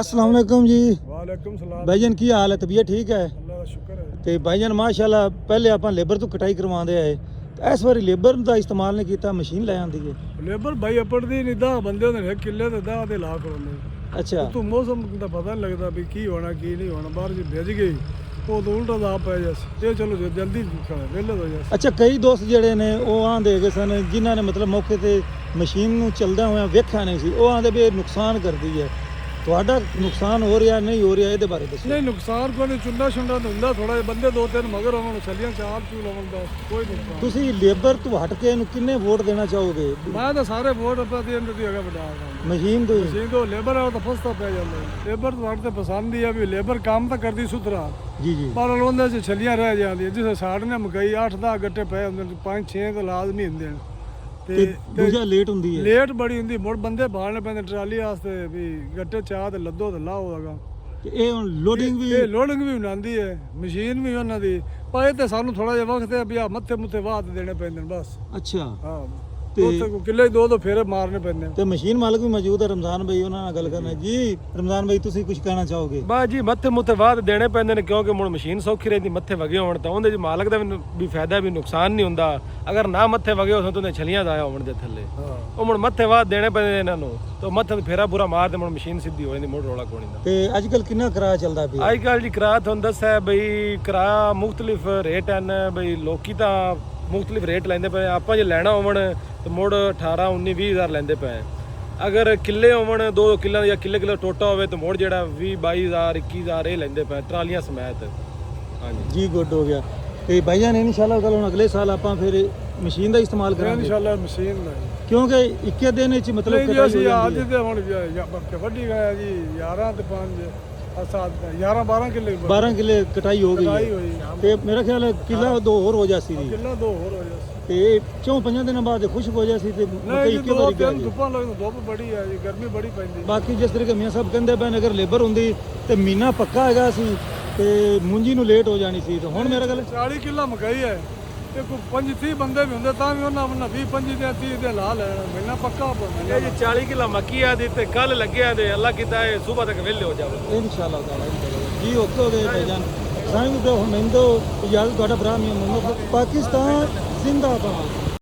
अस्सलाम वालेकुम जी। वालेकुम सलाम। भाईजान की हाल है, तबीयत ठीक है? अल्लाह का शुक्र है। ਤੇ ਭਾਈਜਾਨ ਮਾਸ਼ਾਅੱਲਾ ਪਹਿਲੇ ਆਪਾਂ ਲੇਬਰ ਤੋਂ ਕਟਾਈ ਕਰਵਾਉਂਦੇ ਆਏ ਤੇ ਇਸ ਵਾਰੀ ਲੇਬਰ ਦਾ ਇਸਤੇਮਾਲ ਨਹੀਂ ਕੀਤਾ, ਮਸ਼ੀਨ ਲੈ ਆਂਦੀ ਹੈ। ਲੇਬਰ ਭਾਈ ਆਪੜਦੀ ਨਹੀਂ, 10 ਬੰਦੇ ਹੁੰਦੇ ਨੇ ਕਿੱਲੇ ਤੇ 10 ਦੇ ਲਾ ਕਰਾਉਂਦੇ। ਅੱਛਾ ਤੂੰ ਮੌਸਮ ਦਾ ਪਤਾ ਨਹੀਂ ਲੱਗਦਾ ਵੀ ਕੀ ਹੋਣਾ ਕੀ ਨਹੀਂ ਹੋਣਾ। ਬਾਹਰ ਜੇ ਭੇਜ ਗਈ ਉਹ ਤਾਂ ਉਲਟਾ ਦਾ ਪੈ ਜਾਸ। ਇਹ ਚਲੋ ਜਲਦੀ ਵਿਹਲੇ ਹੋ ਜਾਸ। ਅੱਛਾ, ਕਈ ਦੋਸਤ ਜਿਹੜੇ ਨੇ ਉਹ ਆਂਦੇ ਹੈਗੇ ਸਨ ਜਿਨ੍ਹਾਂ ਨੇ ਮਤਲਬ ਮੌਕੇ ਤੇ ਮਸ਼ੀਨ ਨੂੰ ਚੱਲਦਾ ਹੋਇਆ ਵੇਖਿਆ ਨਹੀਂ ਸੀ, ਉਹ ਆਂਦੇ ਵੀ ਇਹ ਨੁਕਸਾਨ ਕਰਦੀ ਹੈ। ਤੁਹਾਡਾ ਨੁਕਸਾਨ ਹੋ ਰਿਹਾ ਨਹੀਂ ਹੋ ਰਿਹਾ ਇਹਦੇ ਬਾਰੇ ਦੱਸੋ। ਨਹੀਂ ਨੁਕਸਾਨ ਕੋਈ ਨਹੀਂ, ਚੁੰਡਾ ਛੁੰਡਾ ਤਾਂ ਹੁੰਦਾ ਥੋੜਾ ਜਿਹਾ। ਬੰਦੇ 2-3 ਮਗਰ ਉਹਨਾਂ ਨੂੰ ਛੱਲੀਆਂ ਚਾਰ ਚੂਲ ਆਉਣ ਦਾ ਕੋਈ ਨੁਕਸਾਨ। ਤੁਸੀਂ ਲੇਬਰ ਤੋਂ ਹਟ ਕੇ ਇਹਨੂੰ ਕਿੰਨੇ ਵੋਟ ਦੇਣਾ ਚਾਹੋਗੇ? ਮੈਂ ਤਾਂ ਸਾਰੇ ਵੋਟ ਆਪਾਂ ਦੇ ਅੰਦਰ ਦੀ ਹੈਗਾ ਬਟਾ ਮਸ਼ੀਨ ਤੋਂ ਮਸ਼ੀਨ ਤੋਂ ਲੇਬਰ ਵਾਲਾ ਤਾਂ ਫਸਤਾ ਪੈ ਜਾਂਦਾ। ਲੇਬਰ ਤੋਂ ਹਟ ਤੇ ਪਸੰਦ ਹੀ ਆ ਵੀ ਲੇਬਰ ਕੰਮ ਤਾਂ ਕਰਦੀ ਸੁਥਰਾ, ਜੀ ਜੀ ਪਰ ਉਹਦੇ 'ਚ ਛੱਲੀਆਂ ਰਹਿ ਜਾਂਦੀਆਂ। ਜਿਸ ਸਾੜ ਨੇ ਮਕਈ 8-10 ਗੱਟੇ ਪਏ ਹੁੰਦੇ ਨੇ, 5-6 ਤਾਂ ਲਾਜ਼ਮੀ ਹੁੰਦੇ ਨੇ। ਤੇ ਦੂਜਾ ਲੇਟ ਹੁੰਦੀ ਹੈ। ਲੇਟ ਬੜੀ ਹੁੰਦੀ, ਮੁੜ ਬੰਦੇ ਬਾਹਣੇ ਪੈਂਦੇ ਟਰਾਲੀ ਵਾਸਤੇ ਵੀ ਗੱਟੇ ਚਾਹ ਤੇ ਲੱਦੋ ਤੇ ਲਾਓ ਹੈਗਾ। ਤੇ ਇਹ ਹੁਣ ਲੋਡਿੰਗ ਵੀ ਇਹ ਲੋਡਿੰਗ ਵੀ ਬਣਾਉਂਦੀ ਹੈ, ਮਸ਼ੀਨ ਵੀ ਉਹਨਾਂ ਦੀ। ਪਰ ਇਹ ਤੇ ਸਾਨੂੰ ਥੋੜਾ ਜਿਹਾ ਵਕਤ ਹੈ ਵੀ ਆ ਮੱਥੇ ਮੁੱਥੇ ਵਾਹ ਦੇਣੇ ਪੈਂਦੇ ਨੇ ਬਸ। ਅੱਛਾ, ਹਾਂ ਤੇ ਉੱਥੇ ਕਿੱਲੇ ਦੋ ਫੇਰੇ ਮਾਰਨੇ ਪੈਂਦੇ ਨੇ। ਤੇ ਮਸ਼ੀਨ ਮਾਲਕ ਵੀ ਮੌਜੂਦ ਹੈ ਰਮਜ਼ਾਨ ਭਾਈ, ਉਹਨਾਂ ਨਾਲ ਗੱਲ ਕਰਨਾ। ਜੀ ਰਮਜ਼ਾਨ ਭਾਈ, ਤੁਸੀਂ ਕੁਝ ਕਹਿਣਾ ਚਾਹੋਗੇ? ਬਾ ਜੀ ਮੱਥੇ ਮੁੱਥੇ ਬਾਅਦ ਦੇਣੇ ਪੈਂਦੇ ਨੇ, ਕਿਉਂਕਿ ਮੁੜ ਮਸ਼ੀਨ ਸੌਖੀ ਰਹਿੰਦੀ। ਮੱਥੇ ਵਗੇ ਹੋਣ ਤਾਂ ਉਹਦੇ 'ਚ ਮਾਲਕ ਦਾ ਵੀ ਫਾਇਦਾ, ਵੀ ਨੁਕਸਾਨ ਨਹੀਂ ਹੁੰਦਾ। ਅਗਰ ਨਾ ਮੱਥੇ ਵਗੇ ਹੋਣ ਤਾਂ ਉਹਦੇ ਛਲੀਆਂ ਜ਼ਾਇਆ ਹੋਣ ਦੇ ਥੱਲੇ, ਉਹ ਮੁੜ ਮੱਥੇ ਬਾਅਦ ਦੇਣੇ ਪੈਂਦੇ ਇਹਨਾਂ ਨੂੰ। ਤਾਂ ਮੱਥੇ ਤੇ ਫੇਰਾ ਬੁਰਾ ਮਾਰਦੇ ਮੁੜ ਮਸ਼ੀਨ ਸਿੱਧੀ ਹੋ ਜਾਂਦੀ, ਮੁੜ ਰੌਲਾ ਕੋਣੀ ਦਾ। ਤੇ ਅੱਜ ਕੱਲ ਕਿੰਨਾ ਕਿਰਾਇਆ ਚੱਲਦਾ ਪਿਆ? ਅੱਜ ਕੱਲ੍ਹ ਜੀ ਕਿਰਾਇਆ ਤੁਹਾਨੂੰ ਦੱਸਿਆ ਬਈ, ਕਿਰਾਇਆ ਮੁਖਤਲਿਫ ਰੇਟ ਹਨ ਬਈ। ਲੋਕੀ ਤਾਂ ਮੁਖਤਲਿਫ ਰੇਟ ਲੈਂਦੇ ਪਏ। ਆਪਾਂ ਜੇ ਲੈਣਾ ਹੋਵਣ ਤਾਂ ਮੁੜ 18, 19, 20 ਹਜ਼ਾਰ ਲੈਂਦੇ ਪਏ। ਅਗਰ ਕਿੱਲੇ ਹੋਵਣ 2 ਕਿੱਲਿਆਂ ਜਾਂ ਕਿੱਲੇ ਟੋਟਾ ਹੋਵੇ ਤਾਂ ਮੁੜ ਜਿਹੜਾ 20, 22 ਹਜ਼ਾਰ, 21 ਹਜ਼ਾਰ ਇਹ ਲੈਂਦੇ ਪਏ ਟਰਾਲੀਆਂ ਸਮੇਤ। ਹਾਂਜੀ ਜੀ ਗੁੱਡ ਹੋ ਗਿਆ। ਤੇ ਭਾਈਜਾਨ ਇਨਸ਼ਾਅੱਲਾ ਕੱਲ ਹੁਣ ਅਗਲੇ ਸਾਲ ਆਪਾਂ ਫਿਰ ਮਸ਼ੀਨ ਦਾ ਇਸਤੇਮਾਲ ਕਰਾਂਗੇ ਇਨਸ਼ਾਅੱਲਾ ਮਸ਼ੀਨ ਦਾ, ਕਿਉਂਕਿ ਇੱਕੇ ਦਿਨ ਵਿੱਚ ਮਤਲਬ ਨਹੀਂ ਜੀ ਕਟਾਈ ਹੋ ਅਸੀਂ ਅੱਜ ਜਾਂਦੀ ਤੇ ਹੁਣ ਵੱਡੀ ਗਿਆ ਜੀ 11 ਤੇ 5 11-12 ਕਿੱਲੇ 12 ਕਿੱਲੇ ਕਟਾਈ ਹੋ ਗਈ ਕਟਾਈ ਹੈ। ਹੋਈ। ਤੇ ਮੇਰਾ ਖਿਆਲ ਹੈ ਕਿੱਲਾ 2 ਹੋਰ ਹੋ ਜਾਸੀ ਦੀ, ਕਿੱਲਾ 2 ਹੋਰ ਹੋ ਜਾਸ। ਤੇ 4-5 ਦਿਨਾਂ ਬਾਅਦ ਖੁਸ਼ਕ ਹੋ ਜਾਸੀ ਤੇ ਮਕਈ ਨਹੀਂ ਇੱਕੇ ਵਾਰੀ ਗਿਆ ਜੀ। ਧੁੱਪਾਂ ਲੱਗਦੀਆਂ, ਧੁੱਪ ਬੜੀ ਹੈ ਜੀ, ਗਰਮੀ ਬੜੀ ਪੈਂਦੀ। ਬਾਕੀ ਜਿਸ ਤਰੀਕੇ ਮੀਆਂ ਸਾਹਿਬ ਕਹਿੰਦੇ ਪਏ ਅਗਰ ਲੇਬਰ ਹੁੰਦੀ ਤੇ ਮਹੀਨਾ ਪੱਕਾ ਹੈਗਾ ਸੀ ਤੇ ਮੁੰਜੀ ਨੂੰ ਲੇਟ ਹੋ ਜਾਣੀ ਸੀ। ਤੇ ਹੁਣ ਮੇਰਾ ਗੱਲ 40 ਕਿੱਲਾ ਮਕਈ ਹੈ ਤੇ ਕੋਈ 25-30 ਬੰਦੇ ਵੀ ਹੁੰਦੇ ਤਾਂ ਵੀ ਉਹਨਾਂ 20-25 ਦੇ 30 ਦੇ ਲਾ ਲੈਣਾ, ਮਹੀਨਾ ਪੱਕਾ ਇਹ ਜੀ 40 ਕਿੱਲਾ ਮੱਕੀ ਆ ਦੀ ਤੇ ਕੱਲ ਲੱਗਿਆ ਤੇ ਅੱਲਾ ਕੀਤਾ ਇਹ ਸਵੇਰ ਤੱਕ ਵਿਹਲੇ ਹੋ ਜਾਵੇ ਇਨਸ਼ਾਅੱਲਾ ਤਾਲਾ ਜੀ। ਓਕੇ ਹੋ ਗਏ ਭਾਈਜਾਨ ਸਾਈਂ। ਹੁਣ ਮੈਨੂੰ ਇਜਾਜ਼ਤ, ਤੁਹਾਡਾ ਭਰਾ ਮੀਆਂ ਮੁਹੰਮਦ। ਪਾਕਿਸਤਾਨ ਜ਼ਿੰਦਾਬਾਦ।